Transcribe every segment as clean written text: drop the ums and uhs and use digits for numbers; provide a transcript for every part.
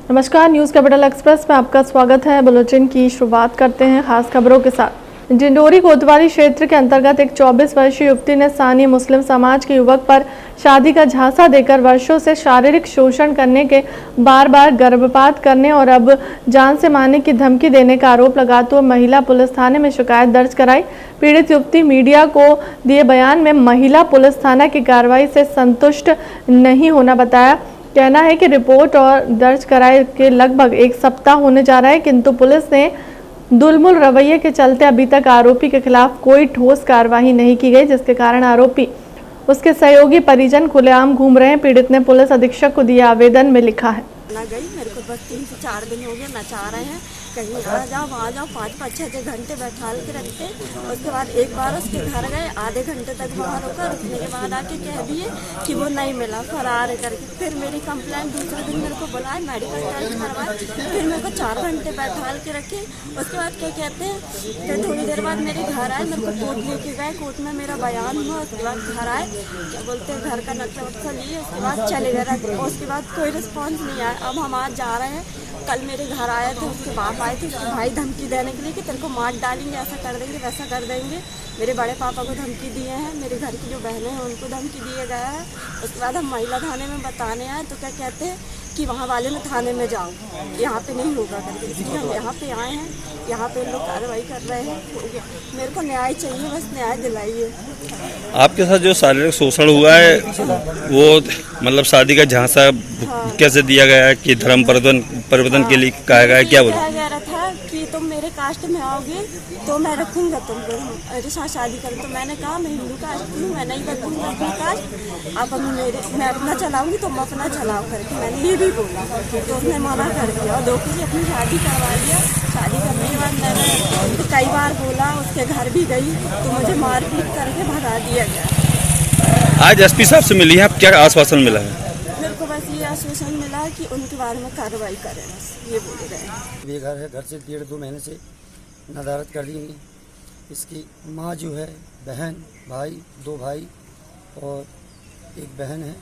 नमस्कार, news capital express में आपका स्वागत है। बुलेटिन की शुरुआत करते हैं खास खबरों के साथ। डिंडोरी कोतवाली क्षेत्र के अंतर्गत एक 24 वर्षीय युवती ने स्थानीय मुस्लिम समाज के युवक पर शादी का झांसा देकर वर्षों से शारीरिक शोषण करने के बार गर्भपात करने और अब जान से मारने की धमकी देने का आरोप लगाते हुए महिला पुलिस थाने में शिकायत दर्ज कराई। पीड़ित युवती मीडिया को दिए बयान में महिला पुलिस थाना की कार्रवाई से संतुष्ट नहीं होना बताया। कहना है कि रिपोर्ट और दर्ज कराए के लगभग एक सप्ताह होने जा रहा है, किंतु पुलिस ने दुलमुल रवैये के चलते अभी तक आरोपी के खिलाफ कोई ठोस कार्रवाई नहीं की गई, जिसके कारण आरोपी उसके सहयोगी परिजन खुलेआम घूम रहे हैं। पीड़ित ने पुलिस अधीक्षक को दिए आवेदन में लिखा है, ना गई, मेरे को बस 3 से 4 दिन हो गए नचा रहे हैं, कहीं आ जाओ वहाँ जाओ, 5-5, 6 घंटे बैठा के रखते। उसके बाद एक बार उसके घर गए, आधे घंटे तक वहाँ रुका, रुकने के बाद आके कह दिए कि वो नहीं मिला, फरार है करके। फिर मेरी कंप्लेंट दूसरे दिन मेरे को बुलाए, मेडिकल टेस्ट करवाए, फिर मेरे को 4 घंटे बैठा के रखे। उसके बाद क्या कहते हैं कि थोड़ी देर बाद मेरे घर आए, मेरे को कोर्ट लेके गए, कोर्ट में मेरा बयान हुआ। उसके बाद घर आए, क्या बोलते हैं घर का नक्शा वक्शा लिए, उसके बाद चले गए। उसके बाद कोई रिस्पॉन्स नहीं आया। अब हम आज जा रहे हैं, कल मेरे घर आए थे, उसके बाप आए थे, उसके भाई धमकी देने के लिए कि तेरे को मार डालेंगे, ऐसा कर देंगे, वैसा कर देंगे। मेरे बड़े पापा को धमकी दिए हैं, मेरे घर की जो बहनें हैं उनको धमकी दिया गया है। उसके बाद हम महिला थाने में बताने आए तो क्या कहते हैं कि वहाँ वाले में थाने में जाओ, यहाँ पे नहीं होगा करके। इसलिए हम यहाँ पे आए हैं, यहाँ पे लोग कार्रवाई कर रहे हैं। हो गया, मेरे को न्याय चाहिए, बस न्याय दिलाइए। आपके साथ जो शारीरिक शोषण हुआ है वो मतलब शादी का झांसा कैसे दिया गया है कि धर्म परिवर्तन के लिए कहा गया है, क्या बोला? कहा गया था कि तुम मेरे कास्ट में आओगे तो मैं रखूंगा तुमको, मेरे साथ शादी करूँ। तो मैंने कहा मैं हिंदू कास्ट की हूँ, मैं नहीं रखूंगा अपनी कास्ट, आप मैं अपना चलाऊंगी, तुम अपना चलाओ करके मैंने ये भी बोला। तो उसने मना कर दिया और धोखे से अपनी शादी करवा लिया। शादी करने के बाद मैंने कई बार बोला, उसके घर भी गई तो मुझे मारपीट करके भगा दिया गया। आज एसपी साहब से मिली है, आप क्या आश्वासन मिला है? मेरे को बस ये आश्वासन मिला कि उनके बारे में कार्रवाई करें, बस ये बोले गए। बेघर है, घर से 1.5-2 महीने से नदारत कर दी गई। इसकी माँ जो है, बहन, भाई, 2 भाई और एक बहन है,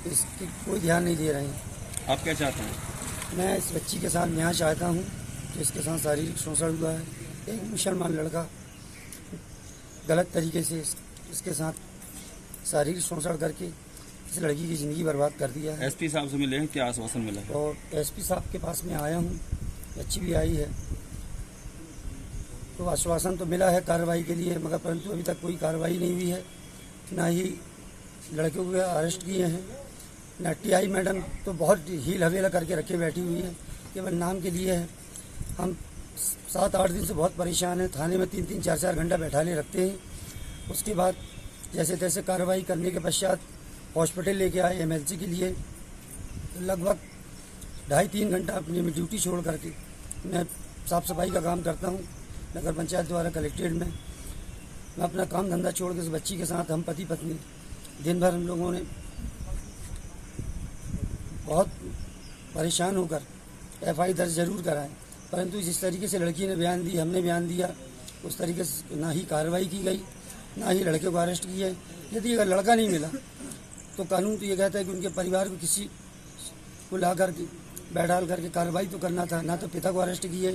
इसकी कोई ध्यान नहीं दे रहे हैं। आप क्या चाहते हैं? मैं इस बच्ची के साथ न्याय चाहता हूँ जो इसके साथ शारीरिक शोषण हुआ है। एक मुसलमान लड़का गलत तरीके से इसके साथ शारीरिक शोषण करके इस लड़की की ज़िंदगी बर्बाद कर दिया है। एसपी साहब से मिले हैं, क्या आश्वासन मिला है? और एसपी साहब के पास में आया हूँ, बच्ची भी आई है, तो आश्वासन तो मिला है कार्रवाई के लिए, मगर परंतु अभी तक कोई कार्रवाई नहीं हुई है। ना ही लड़के को अरेस्ट किए हैं, ना टीआई मैडम तो बहुत हील हवेला करके रखे बैठी हुई है, केवल नाम के लिए है। हम 7-8 दिन से बहुत परेशान हैं, थाने में 3-3, 4-4 घंटा बैठा ले रखते हैं। उसके बाद जैसे तैसे कार्रवाई करने के पश्चात हॉस्पिटल लेके आए एमएलसी के लिए। लगभग 2.5-3 घंटा अपनी ड्यूटी छोड़ करके मैं साफ़ सफाई का काम करता हूँ नगर पंचायत द्वारा कलेक्ट्रेट में। मैं अपना काम धंधा छोड़ के इस बच्ची के साथ हम पति पत्नी दिन भर हम लोगों ने बहुत परेशान होकर एफआई दर्ज जरूर कराए, परंतु जिस तरीके से लड़की ने बयान दी, हमने बयान दिया, उस तरीके से ना ही कार्रवाई की गई, ना ही लड़के को अरेस्ट किया। यदि अगर लड़का नहीं मिला तो कानून तो ये कहता है कि उनके परिवार को किसी को ला करके बैठाल करके कार्रवाई तो करना था। ना तो पिता को अरेस्ट किए,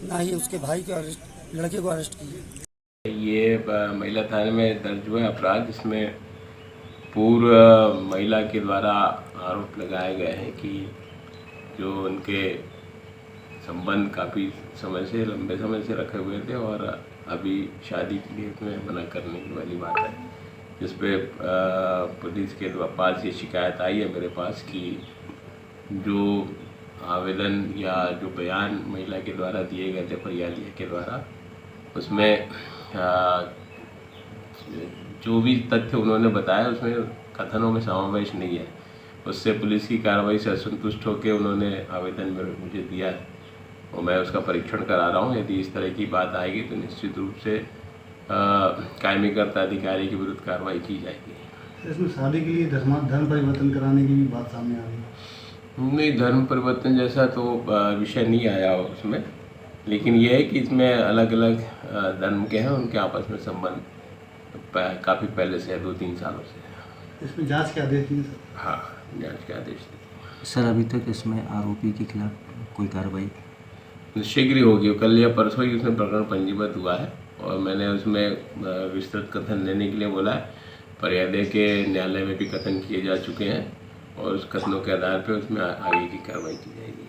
ना ही उसके भाई को अरेस्ट, लड़के को अरेस्ट किए। ये महिला थाने में दर्ज हुए अपराध, जिसमें पूर्व महिला के द्वारा आरोप लगाए गए हैं कि जो उनके संबंध काफ़ी समय से, लंबे समय से रखे हुए थे और अभी शादी के लिए उसमें मना करने की वाली बात है, जिस पे पुलिस के पास ये शिकायत आई है मेरे पास कि जो आवेदन या जो बयान महिला के द्वारा दिए गए थे फरियादी के द्वारा, उसमें जो भी तथ्य उन्होंने बताया उसमें कथनों में समावेश नहीं है। उससे पुलिस की कार्रवाई से असंतुष्ट होकर उन्होंने आवेदन में मुझे दिया है और मैं उसका परीक्षण करा रहा हूँ। यदि इस तरह की बात आएगी तो निश्चित रूप से कायमीकर्ता अधिकारी के विरुद्ध कार्रवाई की जाएगी। इसमें शादी के लिए धर्म परिवर्तन कराने की भी बात सामने आ रही है। नहीं, धर्म परिवर्तन जैसा तो विषय नहीं आया उसमें, लेकिन यह है कि इसमें अलग अलग धर्म के हैं, उनके आपस में संबंध काफ़ी पहले से है, 2-3 सालों से। इसमें जांच के आदेश दिए सर? हाँ, जांच के आदेश दिए। सर अभी तक इसमें आरोपी के खिलाफ कोई कार्रवाई शीघ्र ही होगी। कल या परसों ही उसमें प्रकरण पंजीबद्ध हुआ है और मैंने उसमें विस्तृत कथन देने के लिए बोला है। पर्यादय के न्यायालय में भी कथन किए जा चुके हैं और उस कथनों के आधार पर उसमें आगे की कार्रवाई की जाएगी।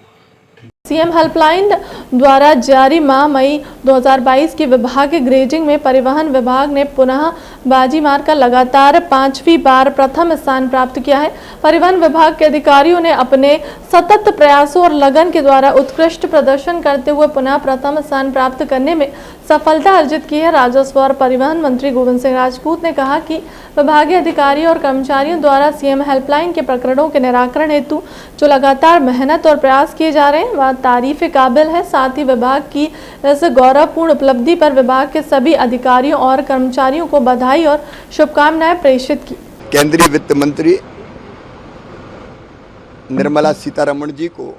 सीएम हेल्पलाइन द्वारा जारी माह मई 2022 की विभागीय ग्रेडिंग में परिवहन विभाग ने पुनः बाजी मारकर लगातार 5वीं बार प्रथम स्थान प्राप्त किया है। परिवहन विभाग के अधिकारियों ने अपने सतत प्रयासों और लगन के द्वारा उत्कृष्ट प्रदर्शन करते हुए पुनः प्रथम स्थान प्राप्त करने में सफलता अर्जित की है। राजस्व और परिवहन मंत्री गोविंद सिंह राजपूत ने कहा कि विभागीय अधिकारियों और कर्मचारियों द्वारा सीएम हेल्पलाइन के प्रकरणों के निराकरण हेतु जो लगातार मेहनत और प्रयास किए जा रहे हैं वह तारीफ काबिल है। साथ ही विभाग की इस गौरवपूर्ण उपलब्धि पर विभाग के सभी अधिकारियों और कर्मचारियों को बधाई और शुभकामनाएं प्रेषित की। केंद्रीय वित्त मंत्री निर्मला सीतारमण जी को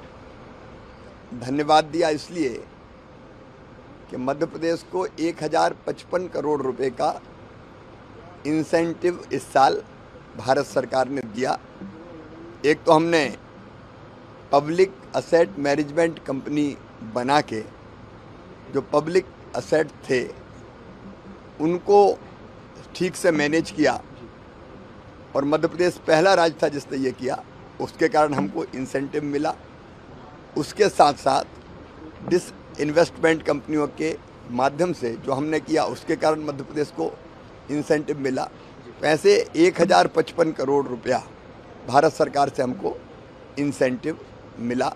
धन्यवाद दिया इसलिए कि मध्य प्रदेश को 1055 करोड़ रुपए का इंसेंटिव इस साल भारत सरकार ने दिया। एक तो हमने पब्लिक असेट मैनेजमेंट कंपनी बना के जो पब्लिक असेट थे उनको ठीक से मैनेज किया और मध्य प्रदेश पहला राज्य था जिसने ये किया, उसके कारण हमको इंसेंटिव मिला। उसके साथ साथ डिस इन्वेस्टमेंट कंपनियों के माध्यम से जो हमने किया उसके कारण मध्य प्रदेश को इंसेंटिव मिला। पैसे 1055 करोड़ रुपया भारत सरकार से हमको इंसेंटिव मिला।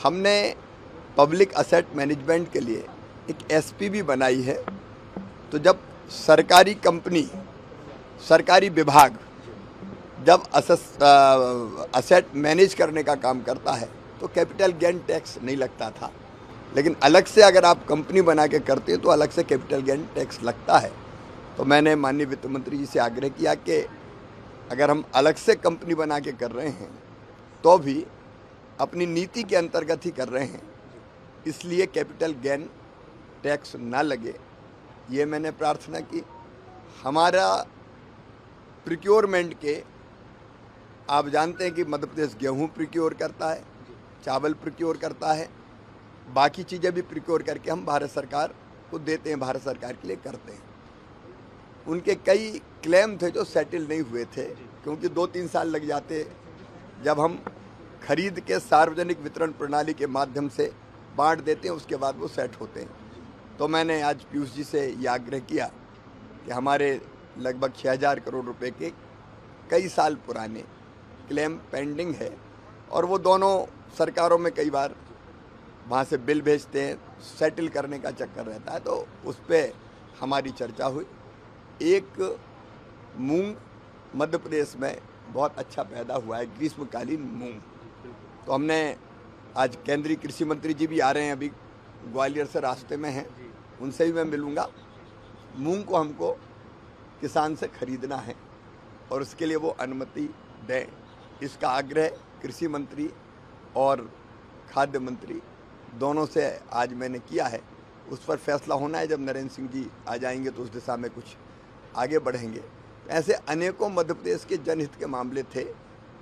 हमने पब्लिक असेट मैनेजमेंट के लिए एक एसपीवी बनाई है। तो जब सरकारी कंपनी, सरकारी विभाग जब असेट मैनेज करने का काम करता है तो कैपिटल गेन टैक्स नहीं लगता था, लेकिन अलग से अगर आप कंपनी बना के करते तो अलग से कैपिटल गेन टैक्स लगता है। तो मैंने माननीय वित्त मंत्री जी से आग्रह किया कि अगर हम अलग से कंपनी बना के कर रहे हैं तो भी अपनी नीति के अंतर्गत ही कर रहे हैं, इसलिए कैपिटल गेन टैक्स ना लगे, ये मैंने प्रार्थना की। हमारा प्रिक्योरमेंट के आप जानते हैं कि मध्य प्रदेश गेहूँ प्रिक्योर करता है, चावल प्रिक्योर करता है, बाकी चीज़ें भी प्रिक्योर करके हम भारत सरकार को देते हैं, भारत सरकार के लिए करते हैं। उनके कई क्लेम थे जो सेटल नहीं हुए थे क्योंकि 2-3 साल लग जाते जब हम खरीद के सार्वजनिक वितरण प्रणाली के माध्यम से बांट देते हैं, उसके बाद वो सेट होते हैं। तो मैंने आज पीयूष जी से ये आग्रह किया कि हमारे लगभग 6000 करोड़ रुपए के कई साल पुराने क्लेम पेंडिंग है और वो दोनों सरकारों में कई बार वहाँ से बिल भेजते हैं, सेटल करने का चक्कर रहता है, तो उस पर हमारी चर्चा हुई। एक मूंग मध्य प्रदेश में बहुत अच्छा पैदा हुआ है, ग्रीष्मकालीन मूंग। तो हमने आज केंद्रीय कृषि मंत्री जी भी आ रहे हैं, अभी ग्वालियर से रास्ते में हैं, उनसे भी मैं मिलूँगा। मूंग को हमको किसान से खरीदना है और उसके लिए वो अनुमति दें, इसका आग्रह कृषि मंत्री और खाद्य मंत्री दोनों से आज मैंने किया है। उस पर फैसला होना है, जब नरेंद्र सिंह जी आ जाएंगे तो उस दिशा में कुछ आगे बढ़ेंगे। ऐसे अनेकों मध्य प्रदेश के जनहित के मामले थे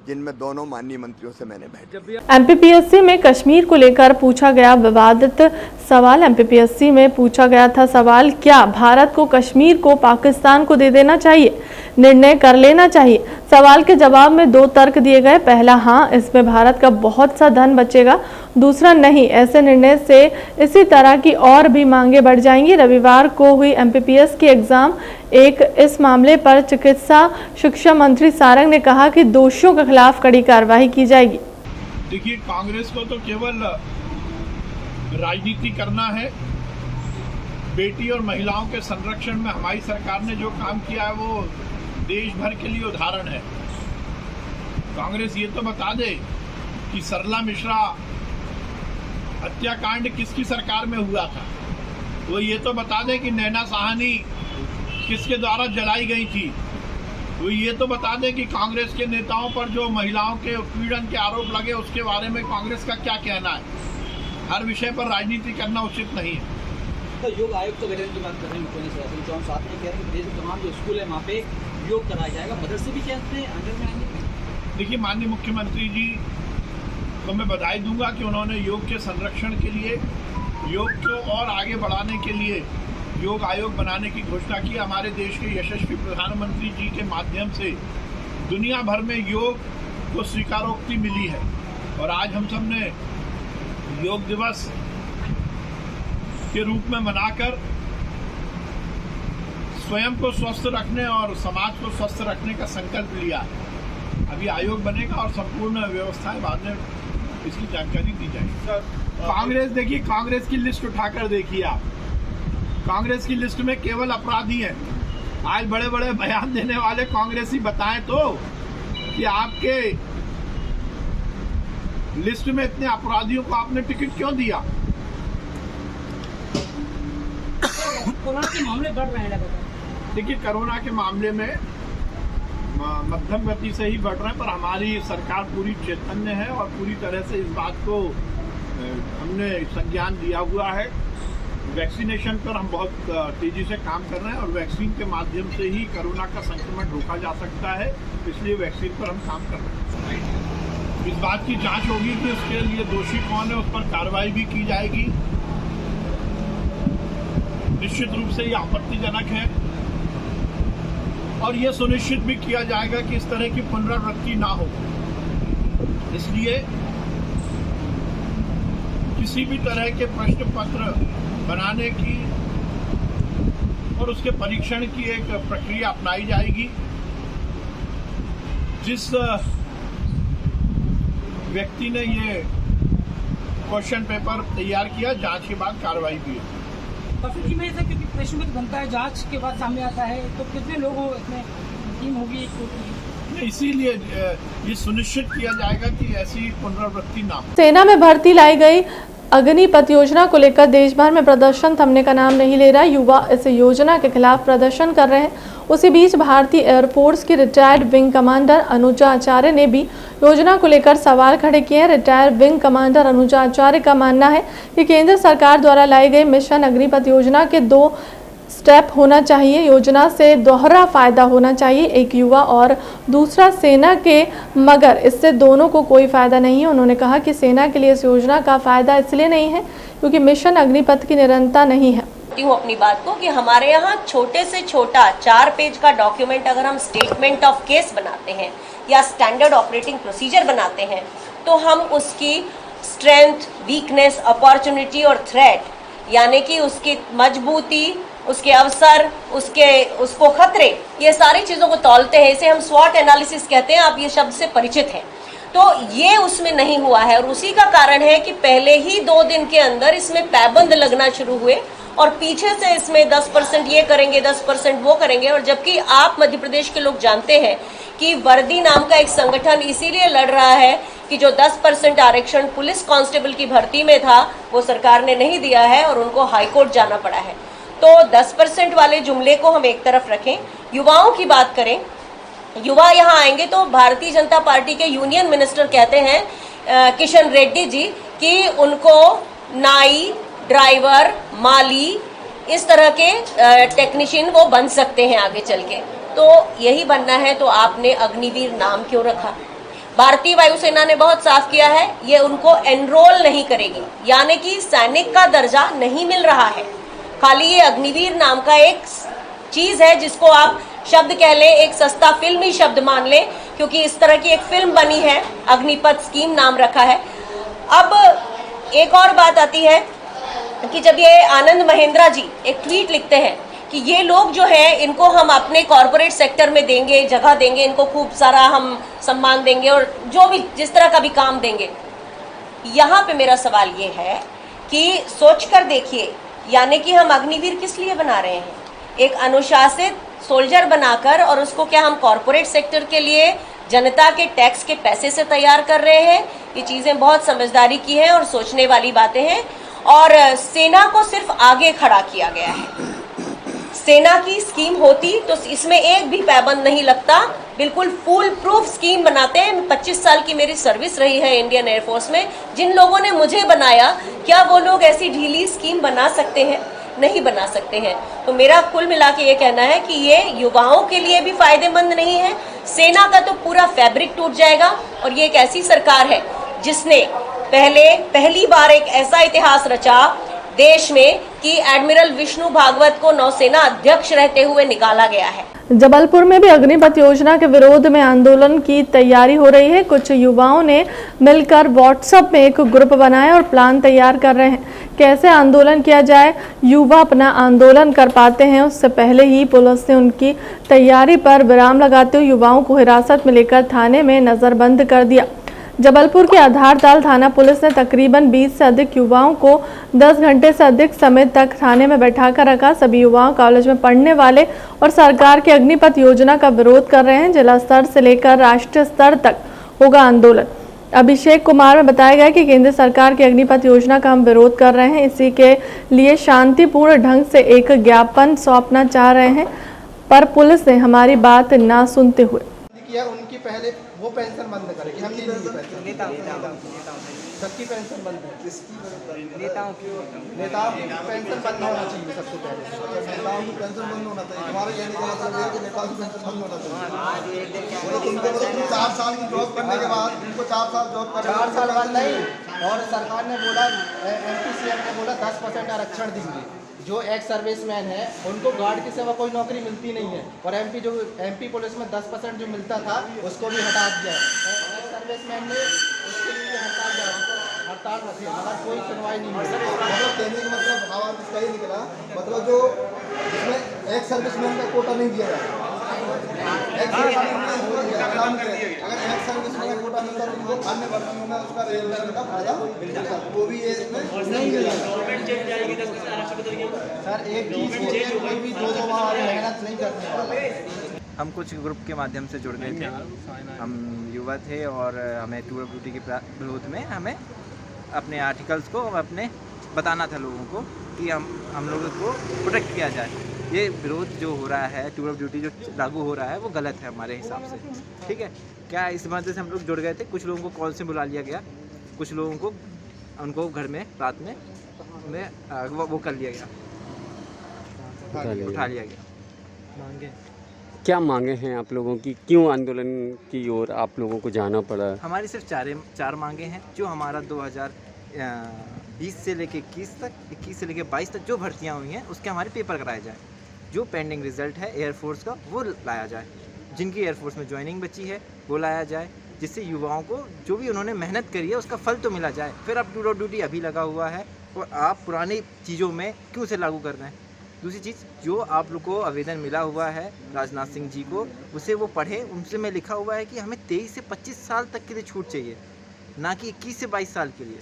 जिनमें दोनों माननीय मंत्रियों से मैंने बैठक। एमपीपीएससी में कश्मीर को लेकर पूछा गया विवादित सवाल। एमपीपीएससी में पूछा गया था सवाल, क्या भारत को कश्मीर को पाकिस्तान को दे देना चाहिए, निर्णय कर लेना चाहिए। सवाल के जवाब में 2 तर्क दिए गए। पहला, हाँ, इसमें भारत का बहुत सा धन बचेगा। दूसरा, नहीं, ऐसे निर्णय से इसी तरह की और भी मांगे बढ़ जाएंगी। रविवार को हुई एमपीपीएस की एग्जाम एक इस मामले पर चिकित्सा शिक्षा मंत्री सारंग ने कहा कि दोषियों के खिलाफ कड़ी कार्रवाई की जाएगी। देखिए, कांग्रेस को तो केवल राजनीति करना है। बेटी और महिलाओं के संरक्षण में हमारी सरकार ने जो काम किया है वो देश भर के लिए उदाहरण है। कांग्रेस ये तो बता दे कि सरला मिश्रा हत्याकांड किसकी सरकार में हुआ था। वो ये तो बता दे कि नैना साहनी किसके द्वारा जलाई गई थी। वो ये तो बता दे कि कांग्रेस के नेताओं पर जो महिलाओं के उत्पीड़न के आरोप लगे उसके बारे में कांग्रेस का क्या कहना है। हर विषय पर राजनीति करना उचित नहीं है। तो योग आयोग तो गठन की बात कर रहे हैं मुख्यमंत्री चौहान साहब ने कह रहे हैं कि देश के तमाम जो स्कूल है वहाँ पे योग कराया जाएगा, मदरसे भी कहते हैं अंदर में आएंगे। देखिए, माननीय मुख्यमंत्री जी तो मैं बधाई दूंगा कि उन्होंने योग के संरक्षण के लिए, योग को और आगे बढ़ाने के लिए योग आयोग बनाने की घोषणा की। हमारे देश के यशस्वी प्रधानमंत्री जी के माध्यम से दुनिया भर में योग को स्वीकारोक्ति मिली है और आज हम सब ने योग दिवस के रूप में मनाकर स्वयं को स्वस्थ रखने और समाज को स्वस्थ रखने का संकल्प लिया। अभी आयोग बनेगा और संपूर्ण व्यवस्थाएं बाद में इसकी जानकारी दी जाएगी। कांग्रेस, देखिए कांग्रेस की लिस्ट उठाकर देखिए आप, कांग्रेस की लिस्ट में केवल अपराधी हैं। आज बड़े बड़े बयान देने वाले कांग्रेसी बताएं तो कि आपके लिस्ट में इतने अपराधियों को आपने टिकट क्यों दिया? कोरोना के मामले बढ़ रहे हैं लगातार। देखिए कोरोना के मामले में मध्यम गति से ही बढ़ रहे हैं, पर हमारी सरकार पूरी चैतन्य है और पूरी तरह से इस बात को हमने संज्ञान दिया हुआ है। वैक्सीनेशन पर हम बहुत तेजी से काम कर रहे हैं और वैक्सीन के माध्यम से ही कोरोना का संक्रमण रोका जा सकता है, इसलिए वैक्सीन पर हम काम कर रहे हैं। इस बात की जांच होगी कि इसके लिए दोषी कौन है, उस पर कार्रवाई भी की जाएगी। निश्चित रूप से ये आपत्तिजनक है और ये सुनिश्चित भी किया जाएगा कि इस तरह की पुनरावृत्ति ना हो। इसलिए किसी भी तरह के प्रश्न पत्र बनाने की और उसके परीक्षण की एक प्रक्रिया अपनाई जाएगी। जिस व्यक्ति ने ये क्वेश्चन पेपर तैयार किया, जांच के बाद कार्रवाई भी है। काफी में ऐसा क्योंकि प्रश्न पत्र बनता है, जांच के बाद सामने आता है, तो कितने लोगों इसमें टीम होगी? इसीलिए ये सुनिश्चित किया जाएगा कि ऐसी पुनरावृत्ति ना हो। सेना में भर्ती लाई गई अग्निपथ योजना को लेकर देश भर में प्रदर्शन थमने का नाम नहीं ले रहा। युवा इस योजना के खिलाफ प्रदर्शन कर रहे हैं। उसी बीच भारतीय एयरफोर्स की रिटायर्ड विंग कमांडर अनुजा आचार्य ने भी योजना को लेकर सवाल खड़े किए हैं। रिटायर्ड विंग कमांडर अनुजा आचार्य का मानना है कि केंद्र सरकार द्वारा लाई गई मिशन अग्निपथ योजना के 2 स्टेप होना चाहिए। योजना से दोहरा फायदा होना चाहिए, एक युवा और दूसरा सेना के, मगर इससे दोनों को कोई फायदा नहीं है। उन्होंने कहा कि सेना के लिए इस योजना का फायदा इसलिए नहीं है क्योंकि मिशन अग्निपथ की निरंतरता नहीं है। हूँ अपनी बात को कि हमारे यहाँ छोटे से छोटा 4 पेज का डॉक्यूमेंट अगर हम स्टेटमेंट ऑफ केस बनाते हैं या स्टैंडर्ड ऑपरेटिंग प्रोसीजर बनाते हैं तो हम उसकी स्ट्रेंथ, वीकनेस, अपॉर्चुनिटी और थ्रेट, यानी कि उसकी मजबूती, उसके अवसर, उसको खतरे, ये सारी चीज़ों को तौलते हैं। इसे हम स्वॉट एनालिसिस कहते हैं, आप ये शब्द से परिचित हैं। तो ये उसमें नहीं हुआ है और उसी का कारण है कि पहले ही 2 दिन के अंदर इसमें पैबंद लगना शुरू हुए और पीछे से इसमें 10% ये करेंगे, 10% वो करेंगे। और जबकि आप मध्य प्रदेश के लोग जानते हैं कि वर्दी नाम का एक संगठन इसीलिए लड़ रहा है कि जो 10% आरक्षण पुलिस कांस्टेबल की भर्ती में था वो सरकार ने नहीं दिया है और उनको हाईकोर्ट जाना पड़ा है। तो 10% वाले जुमले को हम एक तरफ रखें। युवाओं की बात करें, युवा यहाँ आएंगे तो भारतीय जनता पार्टी के यूनियन मिनिस्टर कहते हैं किशन रेड्डी जी कि उनको नाई, ड्राइवर, माली, इस तरह के टेक्नीशियन वो बन सकते हैं आगे चल के। तो यही बनना है तो आपने अग्निवीर नाम क्यों रखा? भारतीय वायुसेना ने बहुत साफ किया है, ये उनको एनरोल नहीं करेगी, यानी कि सैनिक का दर्जा नहीं मिल रहा है। खाली ये अग्निवीर नाम का एक चीज है जिसको आप शब्द कह लें, एक सस्ता फिल्मी शब्द मान लें, क्योंकि इस तरह की एक फिल्म बनी है, अग्निपथ स्कीम नाम रखा है। अब एक और बात आती है कि जब ये आनंद महेंद्रा जी एक ट्वीट लिखते हैं कि ये लोग जो है इनको हम अपने कॉरपोरेट सेक्टर में देंगे, जगह देंगे, इनको खूब सारा हम सम्मान देंगे और जो भी जिस तरह का भी काम देंगे। यहाँ पे मेरा सवाल ये है कि सोच कर देखिए, यानी कि हम अग्निवीर किस लिए बना रहे हैं? एक अनुशासित सोल्जर बनाकर, और उसको क्या हम कॉरपोरेट सेक्टर के लिए जनता के टैक्स के पैसे से तैयार कर रहे हैं? ये चीज़ें बहुत समझदारी की हैं और सोचने वाली बातें हैं। और सेना को सिर्फ आगे खड़ा किया गया है। सेना की स्कीम होती तो इसमें एक भी पैबंद नहीं लगता, बिल्कुल फुल प्रूफ स्कीम बनाते हैं। 25 साल की मेरी सर्विस रही है इंडियन एयरफोर्स में। जिन लोगों ने मुझे बनाया, क्या वो लोग ऐसी ढीली स्कीम बना सकते हैं? नहीं बना सकते हैं। तो मेरा कुल मिला के ये कहना है कि ये युवाओं के लिए भी फायदेमंद नहीं है। सेना का तो पूरा फैब्रिक टूट जाएगा और ये एक ऐसी सरकार है जिसने पहली बार एक ऐसा इतिहास रचा देश में कि एडमिरल विष्णु भागवत को नौसेना अध्यक्ष रहते हुए निकाला गया है। जबलपुर में भी अग्निपथ योजना के विरोध में आंदोलन की तैयारी हो रही है। कुछ युवाओं ने मिलकर व्हाट्सएप में एक ग्रुप बनाया और प्लान तैयार कर रहे हैं, कैसे आंदोलन किया जाए, युवा अपना आंदोलन कर पाते हैं। उससे पहले ही पुलिस ने उनकी तैयारी पर विराम लगाते हुए युवाओं को हिरासत में लेकर थाने में नजरबंद कर दिया। जबलपुर के आधारताल थाना पुलिस ने तकरीबन 20 से अधिक युवाओं को 10 घंटे से अधिक समय तक थाने में बैठाकर रखा। सभी युवाओं कॉलेज में पढ़ने वाले और सरकार की अग्निपथ योजना का विरोध कर रहे हैं। जिला स्तर से लेकर राष्ट्रीय स्तर तक होगा आंदोलन। अभिषेक कुमार में बताया गया कि केंद्र सरकार की अग्निपथ योजना का हम विरोध कर रहे हैं। इसी के लिए शांतिपूर्ण ढंग से एक ज्ञापन सौंपना चाह रहे हैं, पर पुलिस ने हमारी बात ना सुनते हुए उनकी पहले वो पेंशन बंद करेगी। हम नहीं देंगे पेंशन। सबकी पेंशन बंद है। नेताओं की पेंशन बंद होना चाहिए सबसे पहले। नेताओं की पेंशन बंद होना चाहिए। हमारा ये नहीं मतलब है कि नेताओं की पेंशन बंद होना चाहिए। उनको 4 साल की जॉब करने के बाद उनको 4 साल जॉब करने 4 साल बाद नहीं। और सरकार ने बोला, MP CM ने बोला 10% आरक्षण देंगे। जो एक्स सर्विसमैन है उनको गार्ड की सेवा कोई नौकरी मिलती नहीं है, और MP पुलिस में 10% जो मिलता था उसको भी हटा दिया। एक्स सर्विसमैन ने उसके लिए हड़ताल रखी, मगर कोई सुनवाई नहीं हुई। मतलब कहने का मतलब भाव इसका ही निकला, मतलब जो जिसमें एक्स सर्विसमैन का कोटा नहीं दिया जाता, अगर एक्स सर्विसमैन का कोटा मिलता तो वो अन्य वर्गों में उसका रेलवे का फायदा मिलता, वो भी नहीं मिला। सर एक कोई भी 2-2 बार मेहनत नहीं करने वाला। हम कुछ ग्रुप के माध्यम से जुड़ गए थे। हम युवा थे और हमें टूर ऑफ ड्यूटी के विरोध में हमें अपने आर्टिकल्स को अपने बताना था लोगों को कि हम लोगों को प्रोटेक्ट किया जाए। ये विरोध जो हो रहा है, टूर ऑफ ड्यूटी जो लागू हो रहा है, वो गलत है हमारे हिसाब से। ठीक है, क्या इस वजह से हम लोग जुड़ गए थे। कुछ लोगों को कॉल से बुला लिया गया, कुछ लोगों को उनको घर में रात में वो कर लिया गया, उठा लिया गया। मांगे क्या मांगे हैं आप लोगों की, क्यों आंदोलन की ओर आप लोगों को जाना पड़ा? हमारी सिर्फ चार मांगे हैं। जो हमारा 2020 से लेके 21 से लेके 22 तक जो भर्तियां हुई हैं उसके हमारे पेपर कराए जाए। जो पेंडिंग रिजल्ट है एयरफोर्स का वो लाया जाए। जिनकी एयरफोर्स में ज्वाइनिंग बची है वो लाया जाए, जिससे युवाओं को जो भी उन्होंने मेहनत करी है उसका फल तो मिला जाए। फिर अब टूर ऑफ ड्यूटी अभी लगा हुआ है और आप पुरानी चीज़ों में क्यों से लागू कर रहे हैं। दूसरी चीज़, जो आप लोग को आवेदन मिला हुआ है राजनाथ सिंह जी को, उसे वो पढ़ें। उनसे में लिखा हुआ है कि हमें 23 से 25 साल तक के लिए छूट चाहिए, ना कि 21 से 22 साल के लिए,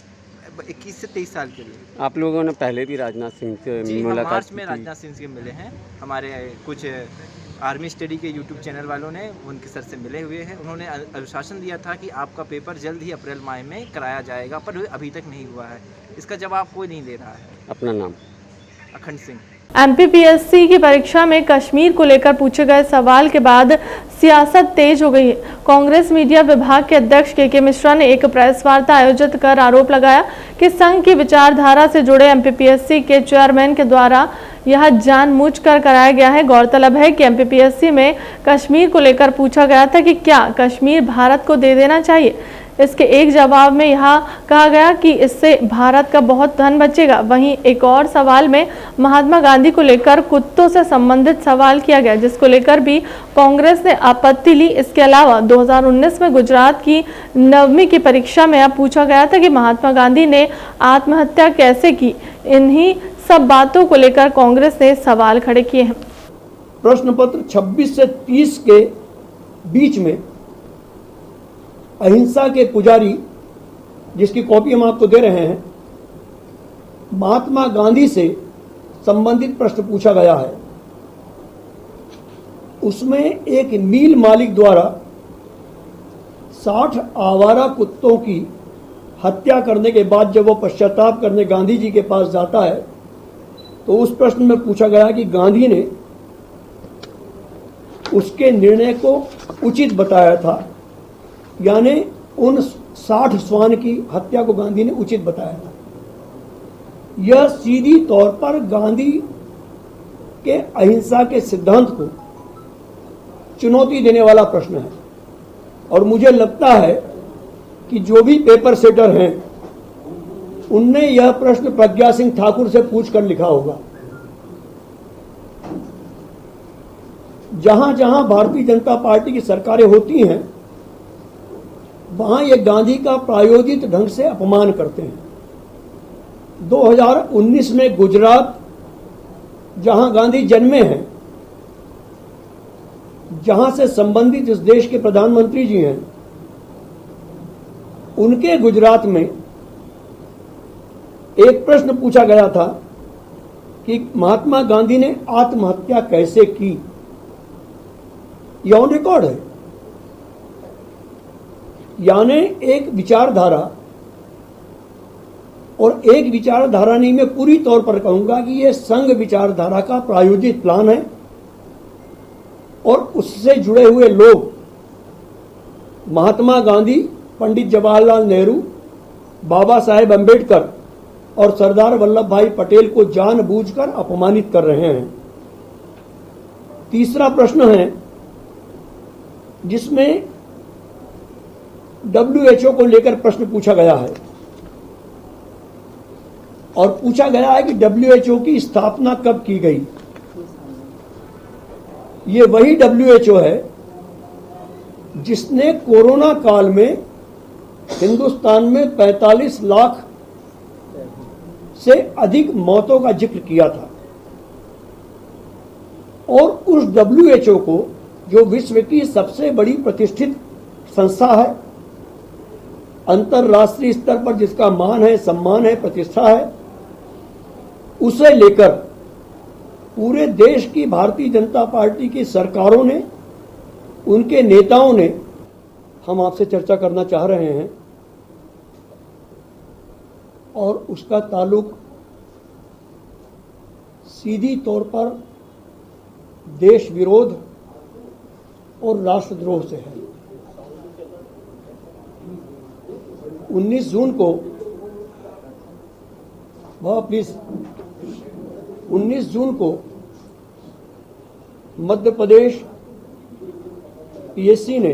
21 से 23 साल के लिए। आप लोगों ने पहले भी राजनाथ सिंह से मुलाकात मार्च में राजनाथ सिंह से मिले हैं। हमारे कुछ आर्मी स्टडी के यूट्यूब चैनल वालों ने उनके सर से मिले हुए हैं। उन्होंने अनुशासन दिया था कि आपका पेपर जल्द ही अप्रैल माह में कराया जाएगा, पर अभी तक नहीं हुआ है। इसका जवाब कोई नहीं दे रहा है। अपना नाम? अखंड सिंह। MPPSC की परीक्षा में कश्मीर को लेकर पूछे गए सवाल के बाद सियासत तेज हो गई है। कांग्रेस मीडिया विभाग के अध्यक्ष के मिश्रा ने एक प्रेस वार्ता आयोजित कर आरोप लगाया कि संघ की विचारधारा से जुड़े MPPSC के चेयरमैन के द्वारा यह जानबूझकर कराया गया है। गौरतलब है कि MPPSC में कश्मीर को लेकर पूछा गया था कि क्या कश्मीर भारत को दे देना चाहिए। इसके एक जवाब में यहाँ कहा गया कि इससे भारत का बहुत धन बचेगा। वहीं एक और सवाल में महात्मा गांधी को लेकर कुत्तों से संबंधित सवाल किया गया, जिसको लेकर भी कांग्रेस ने आपत्ति ली। इसके अलावा 2019 में गुजरात की 9वीं की परीक्षा में अब पूछा गया था कि महात्मा गांधी ने आत्महत्या कैसे की। इन्हीं सब बातों को लेकर कांग्रेस ने सवाल खड़े किए हैं। प्रश्न पत्र 26 से 30 के बीच में अहिंसा के पुजारी, जिसकी कॉपी हम आपको दे रहे हैं, महात्मा गांधी से संबंधित प्रश्न पूछा गया है। उसमें एक मिल मालिक द्वारा 60 आवारा कुत्तों की हत्या करने के बाद जब वो पश्चाताप करने गांधी जी के पास जाता है, तो उस प्रश्न में पूछा गया कि गांधी ने उसके निर्णय को उचित बताया था, यानी उन 60 श्वान की हत्या को गांधी ने उचित बताया था। यह सीधी तौर पर गांधी के अहिंसा के सिद्धांत को चुनौती देने वाला प्रश्न है, और मुझे लगता है कि जो भी पेपर सेटर हैं उनने यह प्रश्न प्रज्ञा सिंह ठाकुर से पूछकर लिखा होगा। जहां जहां भारतीय जनता पार्टी की सरकारें होती हैं वहां ये गांधी का प्रायोजित ढंग से अपमान करते हैं। 2019 में गुजरात, जहां गांधी जन्मे हैं, जहां से संबंधित इस देश के प्रधानमंत्री जी हैं, उनके गुजरात में एक प्रश्न पूछा गया था कि महात्मा गांधी ने आत्महत्या कैसे की। यह ऑन रिकॉर्ड है। यानी एक विचारधारा, और एक विचारधारा नहीं, मैं पूरी तौर पर कहूंगा कि यह संघ विचारधारा का प्रायोजित प्लान है और उससे जुड़े हुए लोग महात्मा गांधी, पंडित जवाहरलाल नेहरू, बाबा साहेब अम्बेडकर और सरदार वल्लभ भाई पटेल को जानबूझकर अपमानित कर रहे हैं। तीसरा प्रश्न है जिसमें WHO को लेकर प्रश्न पूछा गया है और पूछा गया है कि WHO की स्थापना कब की गई। ये वही WHO है जिसने कोरोना काल में हिंदुस्तान में 45 लाख से अधिक मौतों का जिक्र किया था। और उस WHO को, जो विश्व की सबसे बड़ी प्रतिष्ठित संस्था है, अंतर्राष्ट्रीय स्तर पर जिसका मान है, सम्मान है, प्रतिष्ठा है, उसे लेकर पूरे देश की भारतीय जनता पार्टी की सरकारों ने, उनके नेताओं ने, हम आपसे चर्चा करना चाह रहे हैं और उसका ताल्लुक सीधी तौर पर देश विरोध और राष्ट्रद्रोह से है। 19 जून को, प्लीज, 19 जून को मध्य प्रदेश PSC ने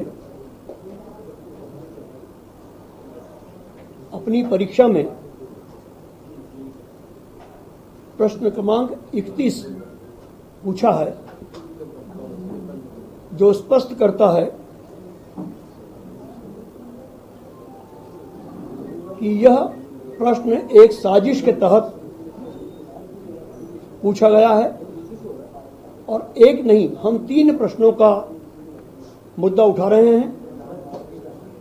अपनी परीक्षा में प्रश्न क्रमांक 31 पूछा है, जो स्पष्ट करता है कि यह प्रश्न एक साजिश के तहत पूछा गया है और एक नहीं, हम 3 प्रश्नों का मुद्दा उठा रहे हैं।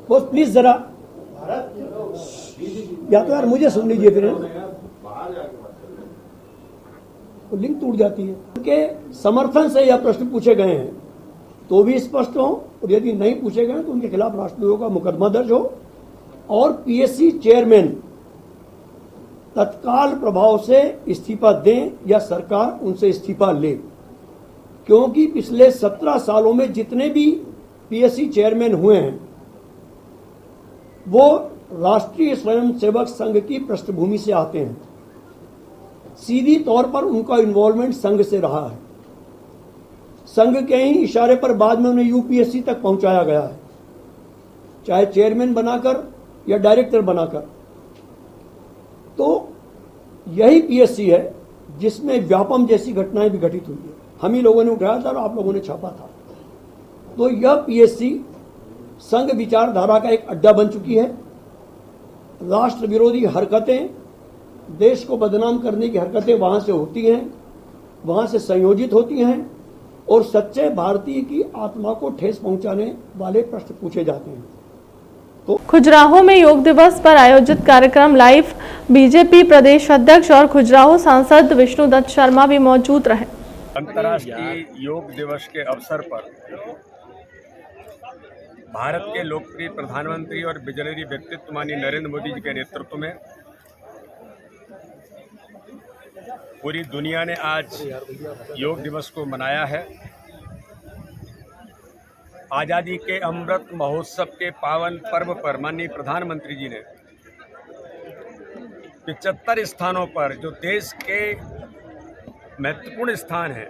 बस प्लीज जरा, या तो यार मुझे सुन लीजिए, फिर तो लिंक टूट जाती है। उनके समर्थन से यह प्रश्न पूछे गए हैं तो भी स्पष्ट हो, और यदि नहीं पूछे गए तो उनके खिलाफ राष्ट्रद्रोह का मुकदमा दर्ज हो और PSC चेयरमैन तत्काल प्रभाव से इस्तीफा दें या सरकार उनसे इस्तीफा ले। क्योंकि पिछले 17 सालों में जितने भी PSC चेयरमैन हुए हैं वो राष्ट्रीय स्वयंसेवक संघ की पृष्ठभूमि से आते हैं। सीधी तौर पर उनका इन्वॉल्वमेंट संघ से रहा है। संघ के ही इशारे पर बाद में उन्हें UPSC तक पहुंचाया गया है, चाहे चेयरमैन बनाकर या डायरेक्टर बनाकर। तो यही PSC है जिसमें व्यापम जैसी घटनाएं भी घटित हुई है। हम ही लोगों ने उठाया था और आप लोगों ने छापा था। तो यह PSC संघ विचारधारा का एक अड्डा बन चुकी है। राष्ट्र विरोधी हरकतें, देश को बदनाम करने की हरकतें वहां से होती हैं, वहां से संयोजित होती हैं और सच्चे भारतीय की आत्मा को ठेस पहुंचाने वाले प्रश्न पूछे जाते हैं। खजुराहो में योग दिवस पर आयोजित कार्यक्रम लाइव बीजेपी प्रदेश अध्यक्ष और खजुराहो सांसद विष्णुदत्त शर्मा भी मौजूद रहे। अंतर्राष्ट्रीय योग दिवस के अवसर पर भारत के लोकप्रिय प्रधानमंत्री और विजनरी व्यक्तित्व माननीय नरेंद्र मोदी जी के नेतृत्व में पूरी दुनिया ने आज योग दिवस को मनाया है। आज़ादी के अमृत महोत्सव के पावन पर्व पर माननीय प्रधानमंत्री जी ने 75 स्थानों पर, जो देश के महत्वपूर्ण स्थान हैं,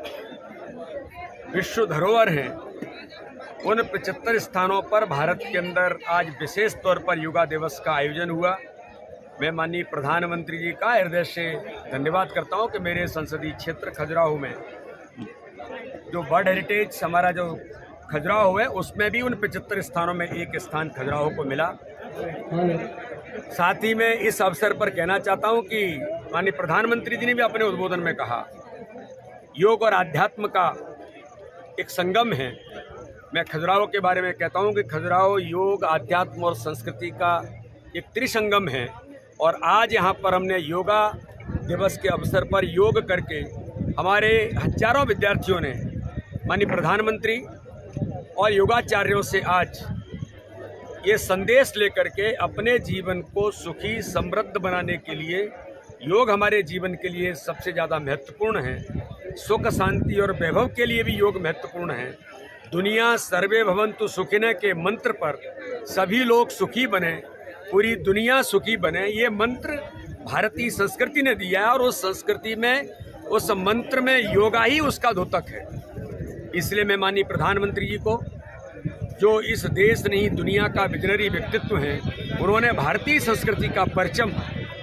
विश्व धरोहर हैं, उन 75 स्थानों पर भारत के अंदर आज विशेष तौर पर योगा दिवस का आयोजन हुआ। मैं माननीय प्रधानमंत्री जी का हृदय से धन्यवाद करता हूं कि मेरे संसदीय क्षेत्र खजुराहो में जो वर्ल्ड हेरिटेज हमारा जो खजुराहो है उसमें भी उन 75 स्थानों में एक स्थान खजुराहो को मिला। साथ ही मैं इस अवसर पर कहना चाहता हूं कि माननीय प्रधानमंत्री जी ने भी अपने उद्बोधन में कहा योग और आध्यात्म का एक संगम है। मैं खजुराहो के बारे में कहता हूं कि खजुराहो योग, आध्यात्म और संस्कृति का एक त्रिसंगम है और आज यहाँ पर हमने योगा दिवस के अवसर पर योग करके हमारे हजारों विद्यार्थियों ने माननीय प्रधानमंत्री और योगाचार्यों से आज ये संदेश लेकर के अपने जीवन को सुखी समृद्ध बनाने के लिए योग हमारे जीवन के लिए सबसे ज़्यादा महत्वपूर्ण है। सुख, शांति और वैभव के लिए भी योग महत्वपूर्ण है। दुनिया सर्वे भवन्तु सुखिनः के मंत्र पर सभी लोग सुखी बने, पूरी दुनिया सुखी बने, ये मंत्र भारतीय संस्कृति ने दिया है और उस संस्कृति में, उस मंत्र में योगा ही उसका द्योतक है। इसलिए मैं माननीय प्रधानमंत्री जी को, जो इस देश नहीं दुनिया का विजनरी व्यक्तित्व हैं, उन्होंने भारतीय संस्कृति का परचम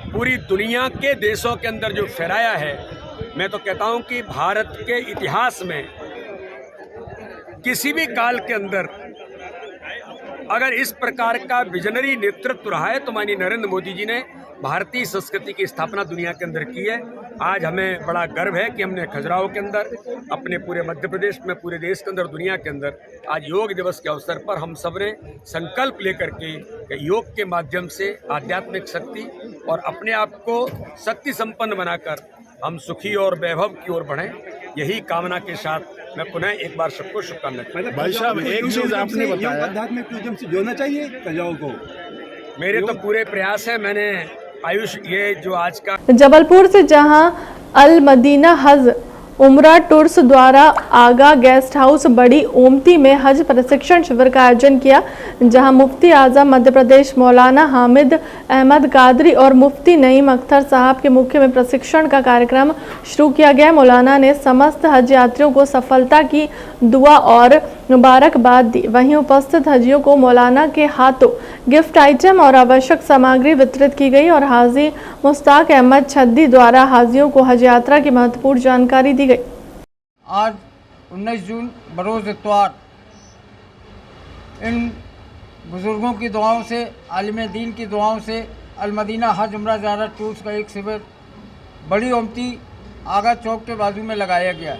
पूरी दुनिया के देशों के अंदर जो फहराया है, मैं तो कहता हूं कि भारत के इतिहास में किसी भी काल के अंदर अगर इस प्रकार का विजनरी नेतृत्व रहा है तो माननीय नरेंद्र मोदी जी ने भारतीय संस्कृति की स्थापना दुनिया के अंदर की है। आज हमें बड़ा गर्व है कि हमने खजुराहो के अंदर, अपने पूरे मध्य प्रदेश में, पूरे देश के अंदर, दुनिया के अंदर आज योग दिवस के अवसर पर हम सब ने संकल्प लेकर के योग के माध्यम से आध्यात्मिक शक्ति और अपने आप को शक्ति संपन्न बनाकर हम सुखी और वैभव की ओर बढ़ें, यही कामना के साथ मैं पुनः एक बार सबको शुभकामनाएं। भाई साहब, एक चीज आपने बताया आध्यात्मिक टूरिज्म से जोड़ना चाहिए खजुराहो को। मेरे तो पूरे प्रयास है। मैंने आयुष ये जो आज का जबलपुर से जहां अल मदीना हज उमरा टूर्स द्वारा आगा गेस्ट हाउस बड़ी ओमती में हज प्रशिक्षण शिविर का आयोजन किया, जहां मुफ्ती आजम मध्य प्रदेश मौलाना हामिद अहमद कादरी और मुफ्ती नईम अख्तर साहब के मुख्य में प्रशिक्षण का कार्यक्रम शुरू किया गया। मौलाना ने समस्त हज यात्रियों को सफलता की दुआ और मुबारकबाद दी। वहीं उपस्थित हजियों को मौलाना के हाथों गिफ्ट आइटम और आवश्यक सामग्री वितरित की गई और हाजी मुश्ताक अहमद छद्दी द्वारा हाजियों को हज यात्रा की महत्वपूर्ण जानकारी दी गई। आज 19 जून बरोज़ इतवार इन बुज़ुर्गों की दुआओं से, आलिम दीन की दुआओं से अल मदीना हज उम्रा ज़ियारत टूर्स का एक शिविर बड़ी ओमती आगा चौक के बाजू में लगाया गया,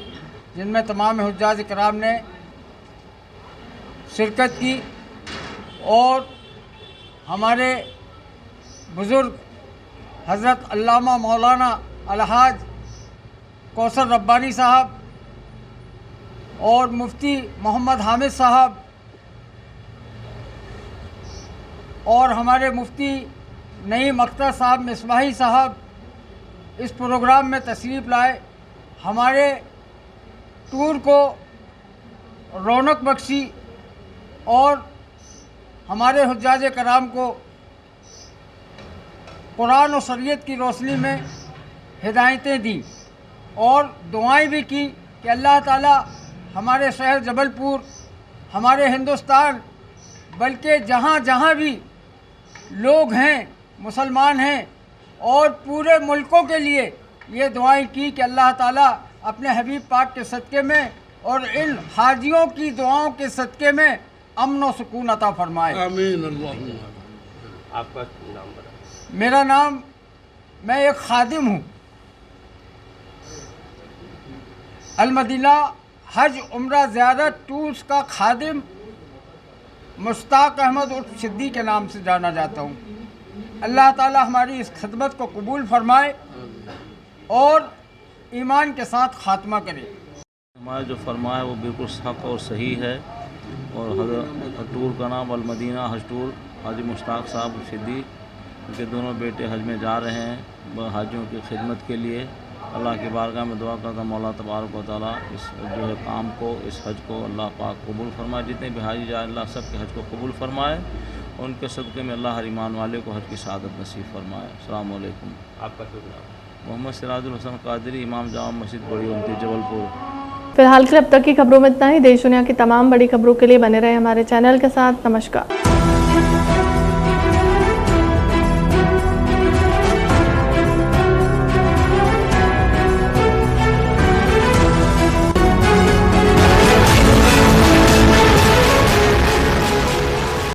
जिनमें तमाम हुज्जाज इकराम ने शिरकत की और हमारे बुज़ुर्ग हज़रत अल्लामा मौलाना अलहाज कौसर रब्बानी साहब और मुफ्ती मोहम्मद हामिद साहब और हमारे मुफ्ती नईम अख्तर साहब मिसबाही साहब इस प्रोग्राम में तशरीफ़ लाए, हमारे टूर को रौनक बख्शी और हमारे हुज्जाज कराम को कुरान और शरीयत की रोशनी में हिदायतें दी और दुआएं भी की कि अल्लाह ताला हमारे शहर जबलपुर, हमारे हिंदुस्तान, बल्कि जहाँ जहाँ भी लोग हैं, मुसलमान हैं और पूरे मुल्कों के लिए ये दुआएं की कि अल्लाह ताला अपने हबीब पाक के सदक़े में और इन हाजियों की दुआओं के सदक़े में अमन और सुकून अता फरमाए। आमीन। आपका नाम बताएं। मेरा नाम, मैं एक खादिम हूँ। अल मदीना हज उम्रा ज़ियारत टूर्स का खादिम मुश्ताक अहमद उर्फ सिद्दी के नाम से जाना जाता हूँ। अल्लाह ताला हमारी इस खिदमत को कबूल फरमाए और ईमान के साथ ख़ात्मा करे। हमारा जो फरमाया वो बिल्कुल हक़ और सही है और टूर का नाम अल मदीना हज टूर, हाजी मुश्ताक साहब सिद्दी, उनके दोनों बेटे हज में जा रहे हैं हाजियों की खिदमत के लिए। अल्लाह की बारगाह में दुआ करता मौला तबारक व तआला इस जो है काम को, इस हज को अल्लाह पाक कबूल फरमाए। जितने भी हाजी जाए अल्लाह सब के हज को कबूल फरमाए, उनके सदक़े में अल्लाह हर ईमान वाले को हज की शहादत नसीब फरमाए। अस्सलाम वालेकुम। आपका शुभ नाम? मोहम्मद सिराजुल हसन कादरी, इमाम जामा मस्जिद बड़ी ओमती जबलपुर। फिलहाल के लिए अब तक की खबरों में इतना ही। देश दुनिया की तमाम बड़ी खबरों के लिए बने रहे हमारे चैनल के साथ। नमस्कार।